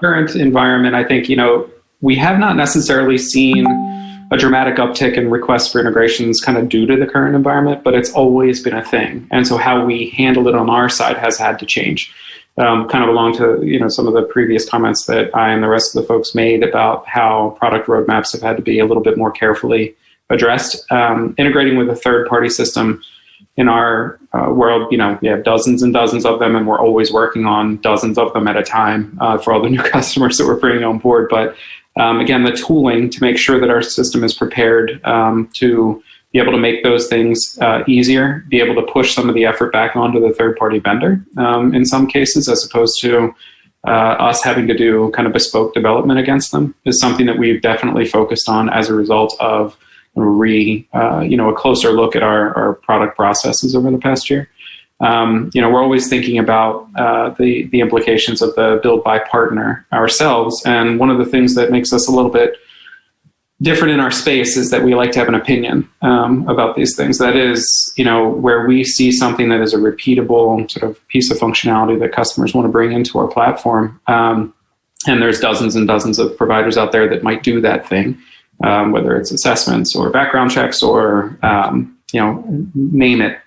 current environment, I think, we have not necessarily seen a dramatic uptick in requests for integrations kind of due to the current environment, but it's always been a thing. And so how we handle it on our side has had to change. Kind of along to some of the previous comments that I and the rest of the folks made about how product roadmaps have had to be a little bit more carefully addressed. Integrating with a third-party system in our world, we have dozens and dozens of them, and we're always working on dozens of them at a time for all the new customers that we're bringing on board. But again, the tooling to make sure that our system is prepared to be able to make those things easier, be able to push some of the effort back onto the third-party vendor in some cases, as opposed to us having to do kind of bespoke development against them, is something that we've definitely focused on as a result of a closer look at our product processes over the past year. We're always thinking about the implications of the build by partner ourselves, and one of the things that makes us a little bit different in our space is that we like to have an opinion about these things. That is, where we see something that is a repeatable sort of piece of functionality that customers want to bring into our platform. And there's dozens and dozens of providers out there that might do that thing, whether it's assessments or background checks or, name it,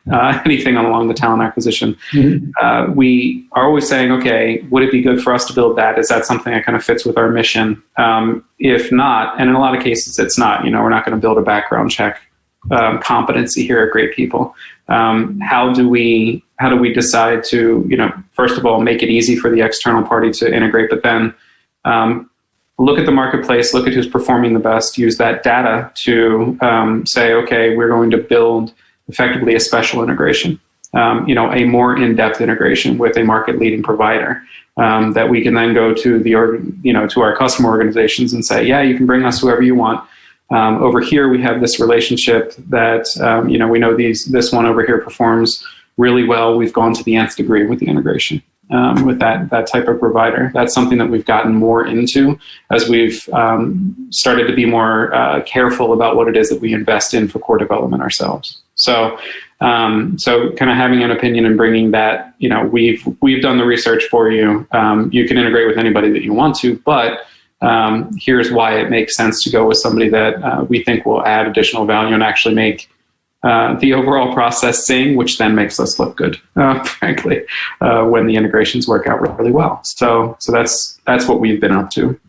anything along the talent acquisition. Mm-hmm. We are always saying, okay, would it be good for us to build that? Is that something that kind of fits with our mission? If not, and in a lot of cases it's not, we're not going to build a background check competency here at Great People. How do we decide to, first of all, make it easy for the external party to integrate, but then look at the marketplace, look at who's performing the best, use that data to say, okay, we're going to build effectively a special integration, a more in-depth integration with a market-leading provider that we can then go to to our customer organizations and say, yeah, you can bring us whoever you want. Over here, we have this relationship that, we know this one over here performs really well. We've gone to the nth degree with the integration. With that type of provider. That's something that we've gotten more into as we've started to be more careful about what it is that we invest in for core development ourselves. So kind of having an opinion and bringing that, we've done the research for you. You can integrate with anybody that you want to, but here's why it makes sense to go with somebody that we think will add additional value and actually make the overall process sing, which then makes us look good, frankly, when the integrations work out really well. So that's what we've been up to.